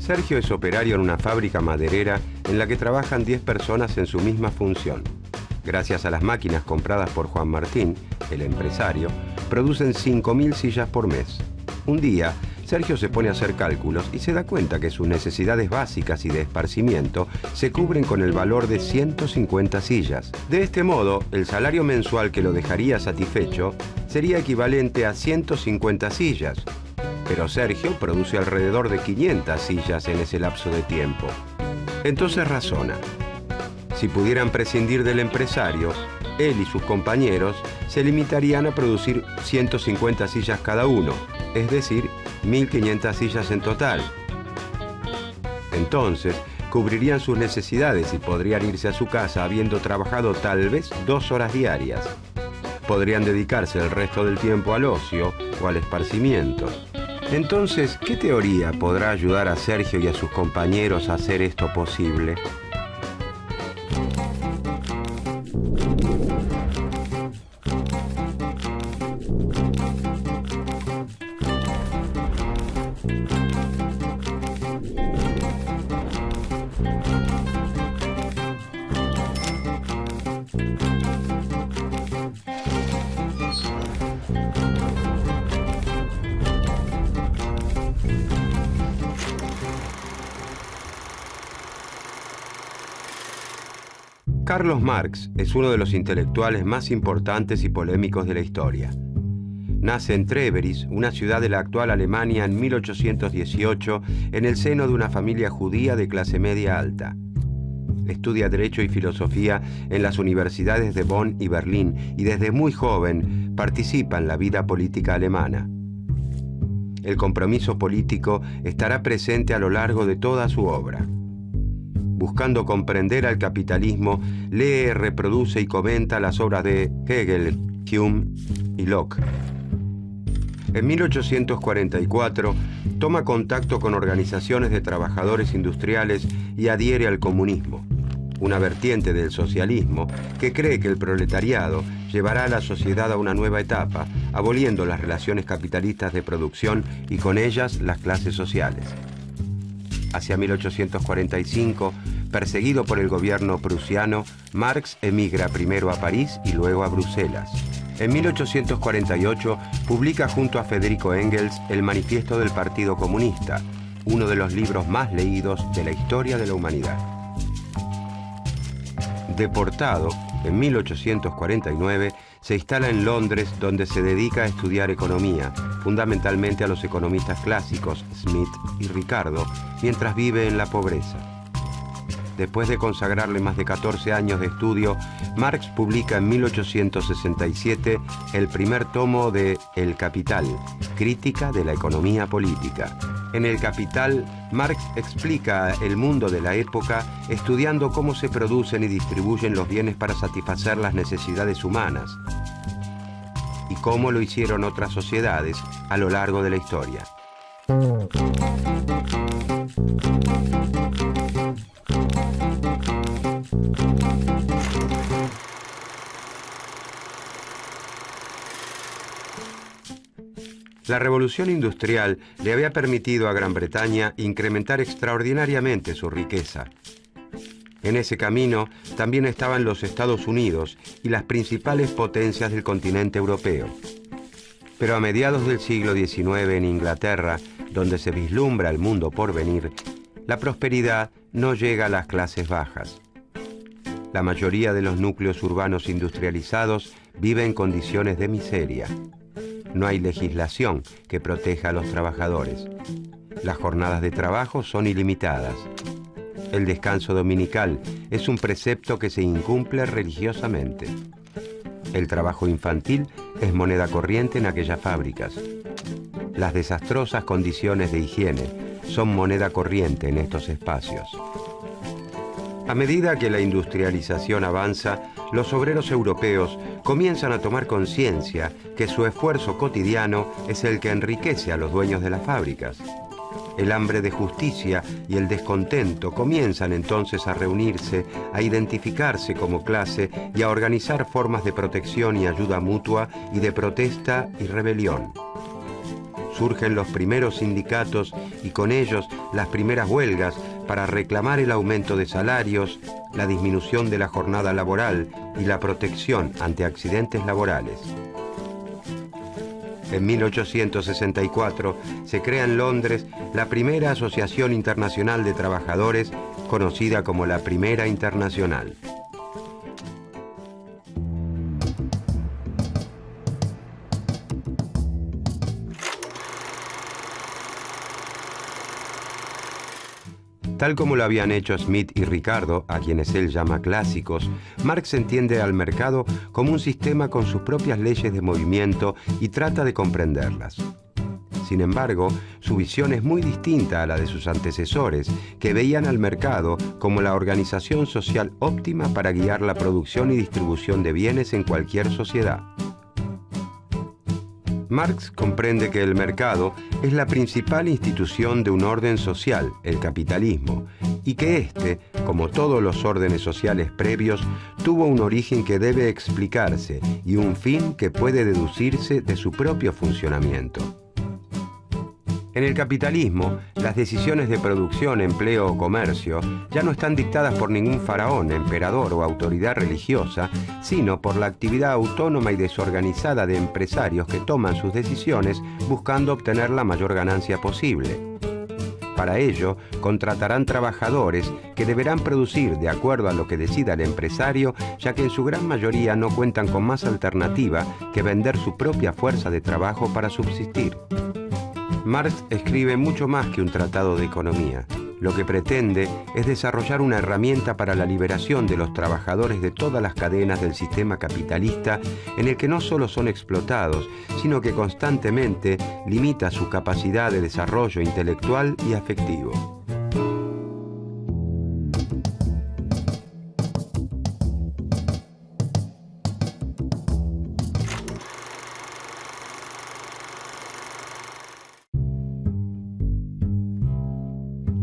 Sergio es operario en una fábrica maderera en la que trabajan 10 personas en su misma función. Gracias a las máquinas compradas por Juan Martín, el empresario, producen 5.000 sillas por mes. Un día, Sergio se pone a hacer cálculos y se da cuenta que sus necesidades básicas y de esparcimiento se cubren con el valor de 150 sillas. De este modo, el salario mensual que lo dejaría satisfecho sería equivalente a 150 sillas. Pero Sergio produce alrededor de 500 sillas en ese lapso de tiempo. Entonces razona. Si pudieran prescindir del empresario, él y sus compañeros se limitarían a producir 150 sillas cada uno, es decir, 1.500 sillas en total. Entonces, cubrirían sus necesidades y podrían irse a su casa habiendo trabajado tal vez 2 horas diarias. Podrían dedicarse el resto del tiempo al ocio o al esparcimiento. Entonces, ¿qué teoría podrá ayudar a Sergio y a sus compañeros a hacer esto posible? Carlos Marx es uno de los intelectuales más importantes y polémicos de la historia. Nace en Treveris, una ciudad de la actual Alemania, en 1818, en el seno de una familia judía de clase media alta. Estudia Derecho y Filosofía en las universidades de Bonn y Berlín y desde muy joven participa en la vida política alemana. El compromiso político estará presente a lo largo de toda su obra. Buscando comprender al capitalismo, lee, reproduce y comenta las obras de Hegel, Hume y Locke. En 1844 toma contacto con organizaciones de trabajadores industriales y adhiere al comunismo, una vertiente del socialismo que cree que el proletariado llevará a la sociedad a una nueva etapa, aboliendo las relaciones capitalistas de producción y con ellas las clases sociales. Hacia 1845, perseguido por el gobierno prusiano, Marx emigra primero a París y luego a Bruselas. En 1848 publica junto a Federico Engels el Manifiesto del Partido Comunista, uno de los libros más leídos de la historia de la humanidad. Deportado, en 1849 se instala en Londres, donde se dedica a estudiar economía, fundamentalmente a los economistas clásicos Smith y Ricardo, mientras vive en la pobreza. Después de consagrarle más de 14 años de estudio, Marx publica en 1867 el primer tomo de El Capital, Crítica de la Economía Política. En El Capital, Marx explica el mundo de la época estudiando cómo se producen y distribuyen los bienes para satisfacer las necesidades humanas y cómo lo hicieron otras sociedades a lo largo de la historia. La revolución industrial le había permitido a Gran Bretaña incrementar extraordinariamente su riqueza. En ese camino también estaban los Estados Unidos y las principales potencias del continente europeo. Pero a mediados del siglo XIX en Inglaterra, donde se vislumbra el mundo por venir, la prosperidad no llega a las clases bajas. La mayoría de los núcleos urbanos industrializados vive en condiciones de miseria. No hay legislación que proteja a los trabajadores. Las jornadas de trabajo son ilimitadas. El descanso dominical es un precepto que se incumple religiosamente. El trabajo infantil es moneda corriente en aquellas fábricas. Las desastrosas condiciones de higiene son moneda corriente en estos espacios. A medida que la industrialización avanza, los obreros europeos comienzan a tomar conciencia que su esfuerzo cotidiano es el que enriquece a los dueños de las fábricas. El hambre de justicia y el descontento comienzan entonces a reunirse, a identificarse como clase y a organizar formas de protección y ayuda mutua y de protesta y rebelión. surgen los primeros sindicatos y con ellos las primeras huelgas para reclamar el aumento de salarios, la disminución de la jornada laboral y la protección ante accidentes laborales. En 1864 se crea en Londres la primera Asociación Internacional de Trabajadores, conocida como la Primera Internacional. Tal como lo habían hecho Smith y Ricardo, a quienes él llama clásicos, Marx entiende al mercado como un sistema con sus propias leyes de movimiento y trata de comprenderlas. Sin embargo, su visión es muy distinta a la de sus antecesores, que veían al mercado como la organización social óptima para guiar la producción y distribución de bienes en cualquier sociedad. Marx comprende que el mercado es la principal institución de un orden social, el capitalismo, y que éste, como todos los órdenes sociales previos, tuvo un origen que debe explicarse y un fin que puede deducirse de su propio funcionamiento. En el capitalismo, las decisiones de producción, empleo o comercio ya no están dictadas por ningún faraón, emperador o autoridad religiosa, sino por la actividad autónoma y desorganizada de empresarios que toman sus decisiones buscando obtener la mayor ganancia posible. Para ello, contratarán trabajadores que deberán producir de acuerdo a lo que decida el empresario, ya que en su gran mayoría no cuentan con más alternativa que vender su propia fuerza de trabajo para subsistir. Marx escribe mucho más que un tratado de economía. Lo que pretende es desarrollar una herramienta para la liberación de los trabajadores de todas las cadenas del sistema capitalista, en el que no solo son explotados, sino que constantemente limita su capacidad de desarrollo intelectual y afectivo.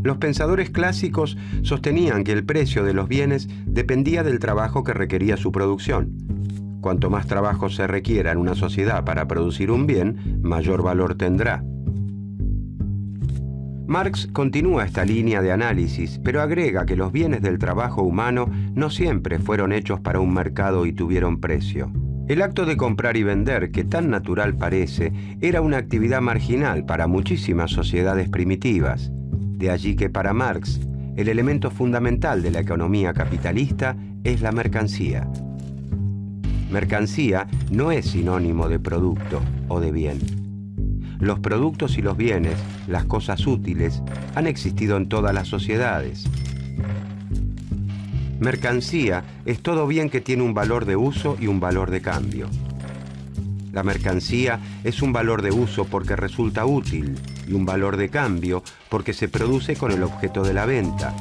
Los pensadores clásicos sostenían que el precio de los bienes dependía del trabajo que requería su producción. Cuanto más trabajo se requiera en una sociedad para producir un bien, mayor valor tendrá. Marx continúa esta línea de análisis, pero agrega que los bienes del trabajo humano no siempre fueron hechos para un mercado y tuvieron precio. El acto de comprar y vender, que tan natural parece, era una actividad marginal para muchísimas sociedades primitivas. De allí que para Marx, el elemento fundamental de la economía capitalista es la mercancía. Mercancía no es sinónimo de producto o de bien. Los productos y los bienes, las cosas útiles, han existido en todas las sociedades. Mercancía es todo bien que tiene un valor de uso y un valor de cambio. La mercancía es un valor de uso porque resulta útil y un valor de cambio porque se produce con el objeto de la venta.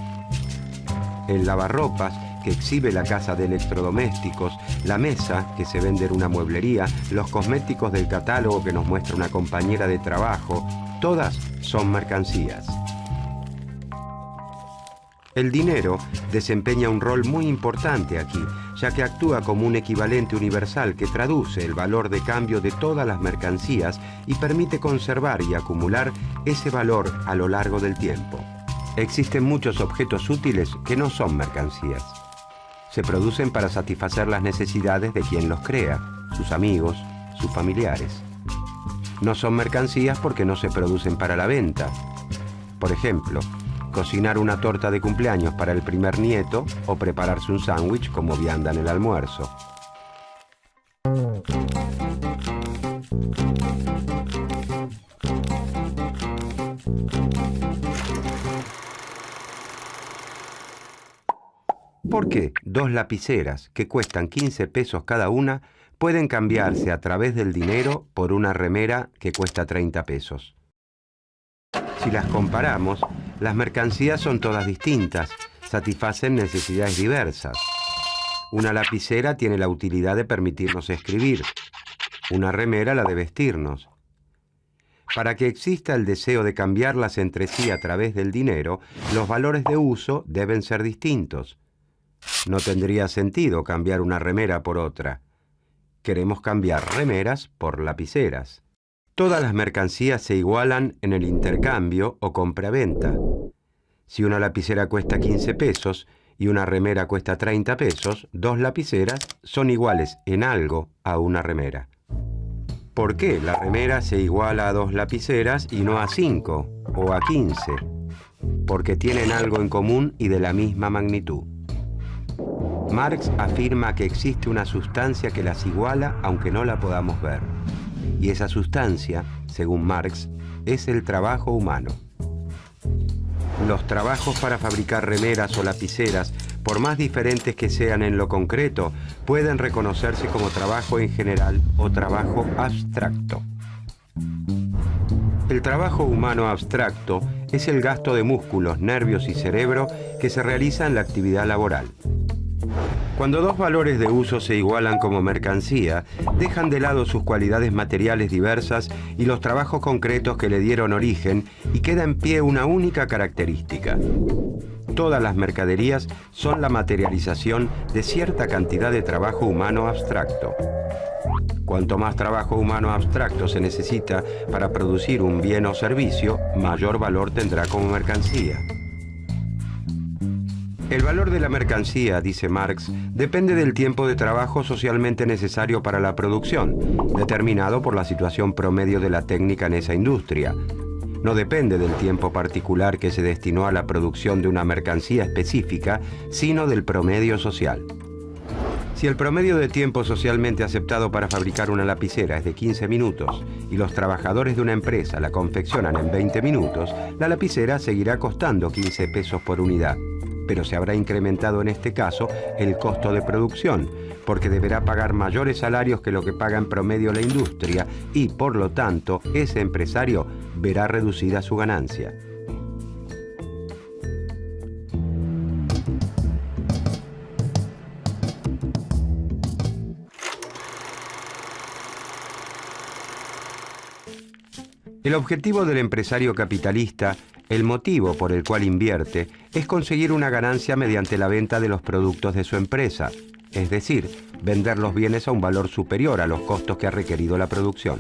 El lavarropas, que exhibe la casa de electrodomésticos, la mesa, que se vende en una mueblería, los cosméticos del catálogo que nos muestra una compañera de trabajo, todas son mercancías. El dinero desempeña un rol muy importante aquí, ya que actúa como un equivalente universal que traduce el valor de cambio de todas las mercancías y permite conservar y acumular ese valor a lo largo del tiempo. Existen muchos objetos útiles que no son mercancías. Se producen para satisfacer las necesidades de quien los crea, sus amigos, sus familiares. No son mercancías porque no se producen para la venta. Por ejemplo, cocinar una torta de cumpleaños para el primer nieto o prepararse un sándwich como vianda en el almuerzo. ¿Por qué 2 lapiceras que cuestan 15 pesos cada una pueden cambiarse a través del dinero por una remera que cuesta 30 pesos? Si las comparamos, las mercancías son todas distintas, satisfacen necesidades diversas. Una lapicera tiene la utilidad de permitirnos escribir, una remera la de vestirnos. Para que exista el deseo de cambiarlas entre sí a través del dinero, los valores de uso deben ser distintos. No tendría sentido cambiar una remera por otra. Queremos cambiar remeras por lapiceras. Todas las mercancías se igualan en el intercambio o compra-venta. Si una lapicera cuesta 15 pesos y una remera cuesta 30 pesos, dos lapiceras son iguales en algo a una remera. ¿Por qué la remera se iguala a dos lapiceras y no a 5 o a 15? Porque tienen algo en común y de la misma magnitud. Marx afirma que existe una sustancia que las iguala aunque no la podamos ver. Y esa sustancia, según Marx, es el trabajo humano. Los trabajos para fabricar remeras o lapiceras, por más diferentes que sean en lo concreto, pueden reconocerse como trabajo en general o trabajo abstracto. El trabajo humano abstracto es el gasto de músculos, nervios y cerebro que se realiza en la actividad laboral. Cuando dos valores de uso se igualan como mercancía, dejan de lado sus cualidades materiales diversas y los trabajos concretos que le dieron origen y queda en pie una única característica. Todas las mercaderías son la materialización de cierta cantidad de trabajo humano abstracto. Cuanto más trabajo humano abstracto se necesita para producir un bien o servicio, mayor valor tendrá como mercancía. El valor de la mercancía, dice Marx, depende del tiempo de trabajo socialmente necesario para la producción, determinado por la situación promedio de la técnica en esa industria. No depende del tiempo particular que se destinó a la producción de una mercancía específica, sino del promedio social. Si el promedio de tiempo socialmente aceptado para fabricar una lapicera es de 15 minutos y los trabajadores de una empresa la confeccionan en 20 minutos, la lapicera seguirá costando 15 pesos por unidad. Pero se habrá incrementado en este caso el costo de producción, porque deberá pagar mayores salarios que lo que paga en promedio la industria y, por lo tanto, ese empresario verá reducida su ganancia. El objetivo del empresario capitalista, el motivo por el cual invierte, es conseguir una ganancia mediante la venta de los productos de su empresa, es decir, vender los bienes a un valor superior a los costos que ha requerido la producción.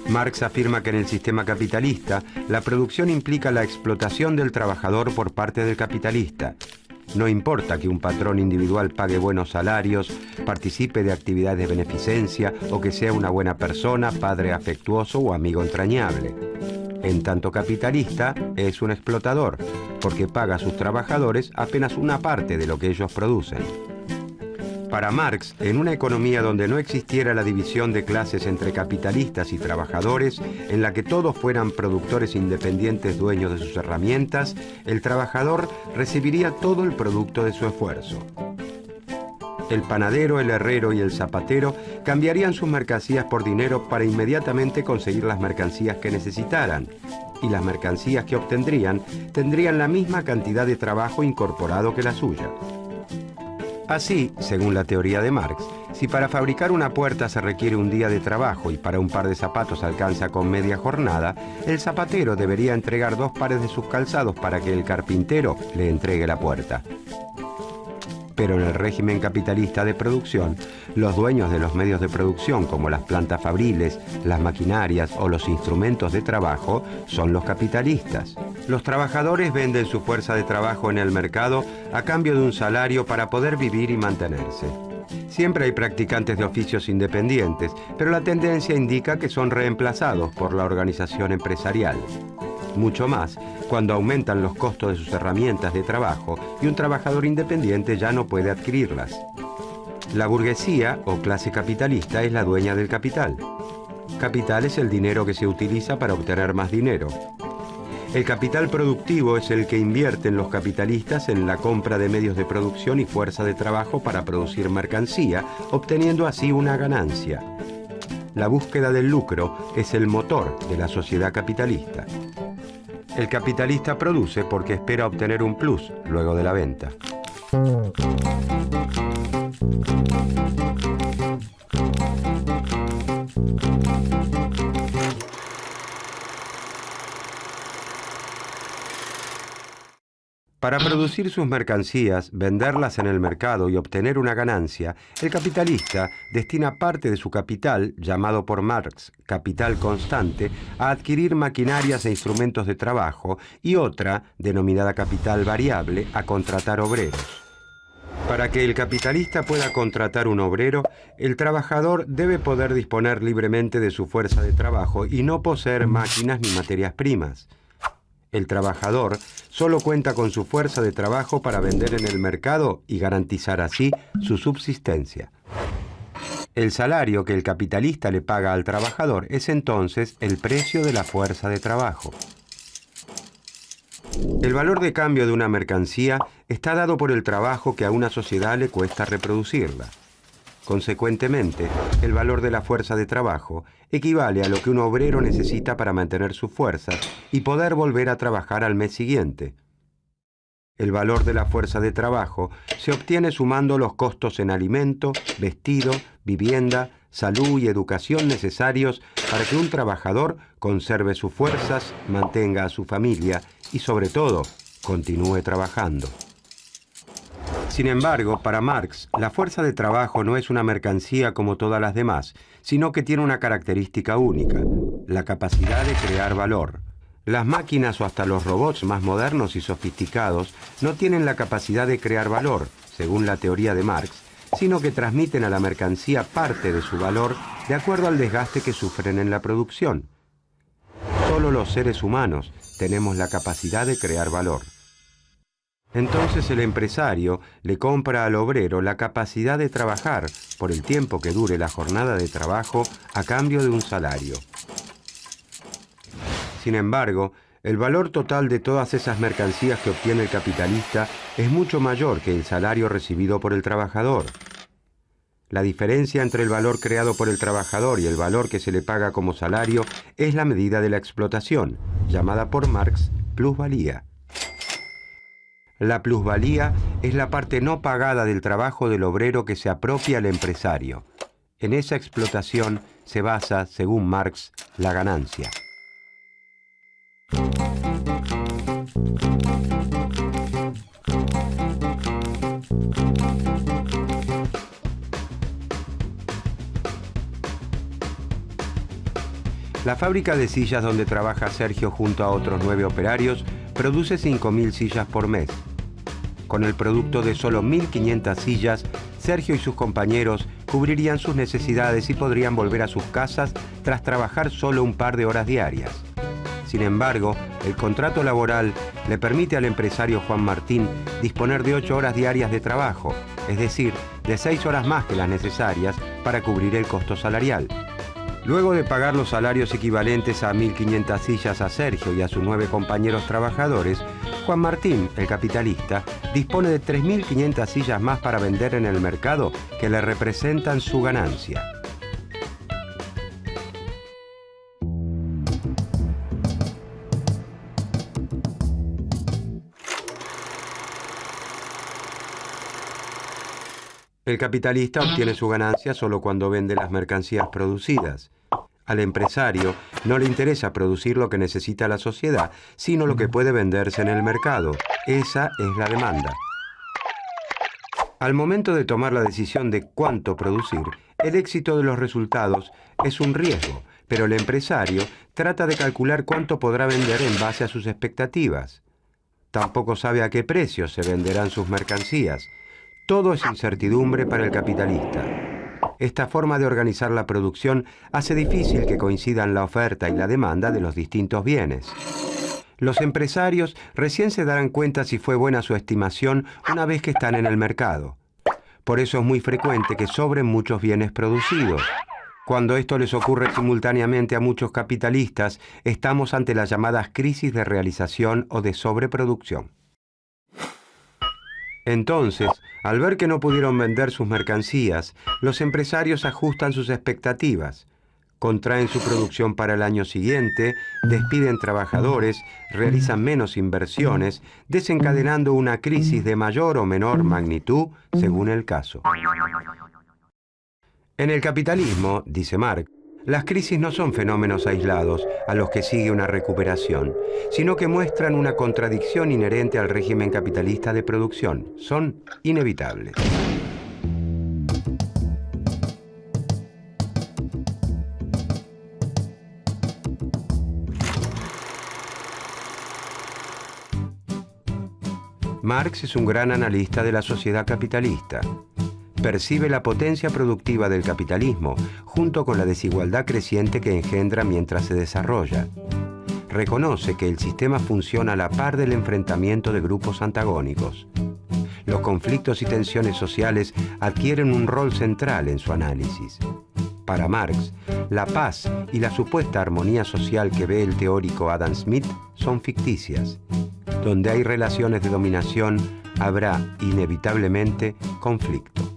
Marx afirma que en el sistema capitalista, la producción implica la explotación del trabajador por parte del capitalista. No importa que un patrón individual pague buenos salarios, participe de actividades de beneficencia o que sea una buena persona, padre afectuoso o amigo entrañable. En tanto capitalista, es un explotador, porque paga a sus trabajadores apenas una parte de lo que ellos producen. Para Marx, en una economía donde no existiera la división de clases entre capitalistas y trabajadores, en la que todos fueran productores independientes dueños de sus herramientas, el trabajador recibiría todo el producto de su esfuerzo. El panadero, el herrero y el zapatero cambiarían sus mercancías por dinero para inmediatamente conseguir las mercancías que necesitaran, y las mercancías que obtendrían tendrían la misma cantidad de trabajo incorporado que la suya. Así, según la teoría de Marx, si para fabricar una puerta se requiere un día de trabajo y para un par de zapatos alcanza con media jornada, el zapatero debería entregar 2 pares de sus calzados para que el carpintero le entregue la puerta. Pero en el régimen capitalista de producción, los dueños de los medios de producción, como las plantas fabriles, las maquinarias o los instrumentos de trabajo, son los capitalistas. Los trabajadores venden su fuerza de trabajo en el mercado a cambio de un salario para poder vivir y mantenerse. Siempre hay practicantes de oficios independientes, pero la tendencia indica que son reemplazados por la organización empresarial. Mucho más cuando aumentan los costos de sus herramientas de trabajo y un trabajador independiente ya no puede adquirirlas. La burguesía o clase capitalista es la dueña del capital. Capital es el dinero que se utiliza para obtener más dinero. El capital productivo es el que invierten los capitalistas en la compra de medios de producción y fuerza de trabajo para producir mercancía, obteniendo así una ganancia. La búsqueda del lucro es el motor de la sociedad capitalista. El capitalista produce porque espera obtener un plus luego de la venta. Para producir sus mercancías, venderlas en el mercado y obtener una ganancia, el capitalista destina parte de su capital, llamado por Marx capital constante, a adquirir maquinarias e instrumentos de trabajo y otra, denominada capital variable, a contratar obreros. Para que el capitalista pueda contratar un obrero, el trabajador debe poder disponer libremente de su fuerza de trabajo y no poseer máquinas ni materias primas. El trabajador solo cuenta con su fuerza de trabajo para vender en el mercado y garantizar así su subsistencia. El salario que el capitalista le paga al trabajador es entonces el precio de la fuerza de trabajo. El valor de cambio de una mercancía está dado por el trabajo que a una sociedad le cuesta reproducirla. Consecuentemente, el valor de la fuerza de trabajo equivale a lo que un obrero necesita para mantener sus fuerzas y poder volver a trabajar al mes siguiente. El valor de la fuerza de trabajo se obtiene sumando los costos en alimento, vestido, vivienda, salud y educación necesarios para que un trabajador conserve sus fuerzas, mantenga a su familia y, sobre todo, continúe trabajando. Sin embargo, para Marx, la fuerza de trabajo no es una mercancía como todas las demás, sino que tiene una característica única, la capacidad de crear valor. Las máquinas o hasta los robots más modernos y sofisticados no tienen la capacidad de crear valor, según la teoría de Marx, sino que transmiten a la mercancía parte de su valor de acuerdo al desgaste que sufren en la producción. Solo los seres humanos tenemos la capacidad de crear valor. Entonces el empresario le compra al obrero la capacidad de trabajar por el tiempo que dure la jornada de trabajo a cambio de un salario. Sin embargo, el valor total de todas esas mercancías que obtiene el capitalista es mucho mayor que el salario recibido por el trabajador. La diferencia entre el valor creado por el trabajador y el valor que se le paga como salario es la medida de la explotación, llamada por Marx plusvalía. La plusvalía es la parte no pagada del trabajo del obrero que se apropia el empresario. En esa explotación se basa, según Marx, la ganancia. La fábrica de sillas donde trabaja Sergio junto a otros 9 operarios produce 5.000 sillas por mes. Con el producto de solo 1.500 sillas, Sergio y sus compañeros cubrirían sus necesidades y podrían volver a sus casas tras trabajar solo un par de horas diarias. Sin embargo, el contrato laboral le permite al empresario Juan Martín disponer de 8 horas diarias de trabajo, es decir, de 6 horas más que las necesarias para cubrir el costo salarial. Luego de pagar los salarios equivalentes a 1.500 sillas a Sergio y a sus 9 compañeros trabajadores, Juan Martín, el capitalista, dispone de 3.500 sillas más para vender en el mercado que le representan su ganancia. El capitalista obtiene su ganancia solo cuando vende las mercancías producidas. Al empresario no le interesa producir lo que necesita la sociedad, sino lo que puede venderse en el mercado. Esa es la demanda. Al momento de tomar la decisión de cuánto producir, el éxito de los resultados es un riesgo, pero el empresario trata de calcular cuánto podrá vender en base a sus expectativas. Tampoco sabe a qué precio se venderán sus mercancías. Todo es incertidumbre para el capitalista. Esta forma de organizar la producción hace difícil que coincidan la oferta y la demanda de los distintos bienes. Los empresarios recién se darán cuenta si fue buena su estimación una vez que están en el mercado. Por eso es muy frecuente que sobren muchos bienes producidos. Cuando esto les ocurre simultáneamente a muchos capitalistas, estamos ante las llamadas crisis de realización o de sobreproducción. Entonces, al ver que no pudieron vender sus mercancías, los empresarios ajustan sus expectativas, contraen su producción para el año siguiente, despiden trabajadores, realizan menos inversiones, desencadenando una crisis de mayor o menor magnitud según el caso. En el capitalismo, dice Marx, Las crisis no son fenómenos aislados a los que sigue una recuperación, sino que muestran una contradicción inherente al régimen capitalista de producción. Son inevitables. Marx es un gran analista de la sociedad capitalista. Percibe la potencia productiva del capitalismo junto con la desigualdad creciente que engendra mientras se desarrolla. Reconoce que el sistema funciona a la par del enfrentamiento de grupos antagónicos. Los conflictos y tensiones sociales adquieren un rol central en su análisis. Para Marx, la paz y la supuesta armonía social que ve el teórico Adam Smith son ficticias. Donde hay relaciones de dominación, habrá inevitablemente conflicto.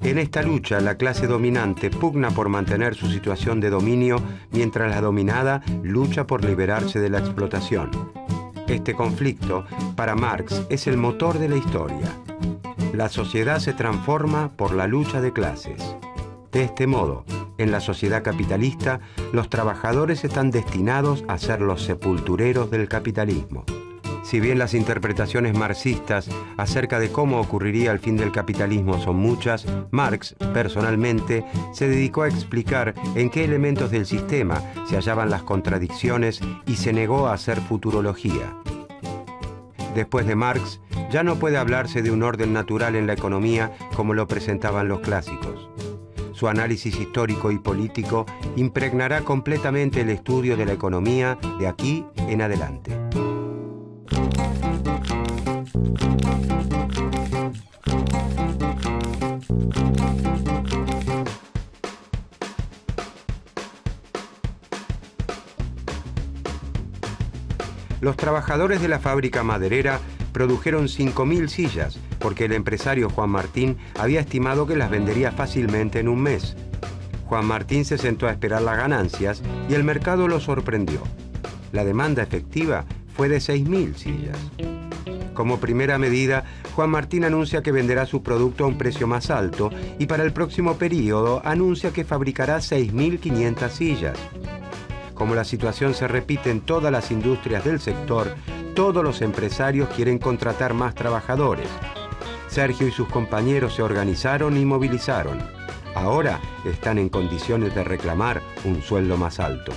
En esta lucha, la clase dominante pugna por mantener su situación de dominio, mientras la dominada lucha por liberarse de la explotación. Este conflicto, para Marx, es el motor de la historia. La sociedad se transforma por la lucha de clases. De este modo, en la sociedad capitalista, los trabajadores están destinados a ser los sepultureros del capitalismo. Si bien las interpretaciones marxistas acerca de cómo ocurriría el fin del capitalismo son muchas, Marx, personalmente, se dedicó a explicar en qué elementos del sistema se hallaban las contradicciones y se negó a hacer futurología. Después de Marx, ya no puede hablarse de un orden natural en la economía como lo presentaban los clásicos. Su análisis histórico y político impregnará completamente el estudio de la economía de aquí en adelante. Los trabajadores de la fábrica maderera produjeron 5.000 sillas, porque el empresario Juan Martín había estimado que las vendería fácilmente en un mes. Juan Martín se sentó a esperar las ganancias y el mercado lo sorprendió. La demanda efectiva fue de 6.000 sillas. Como primera medida, Juan Martín anuncia que venderá su producto a un precio más alto y para el próximo periodo anuncia que fabricará 6.500 sillas. Como la situación se repite en todas las industrias del sector, todos los empresarios quieren contratar más trabajadores. Sergio y sus compañeros se organizaron y movilizaron. Ahora están en condiciones de reclamar un sueldo más alto.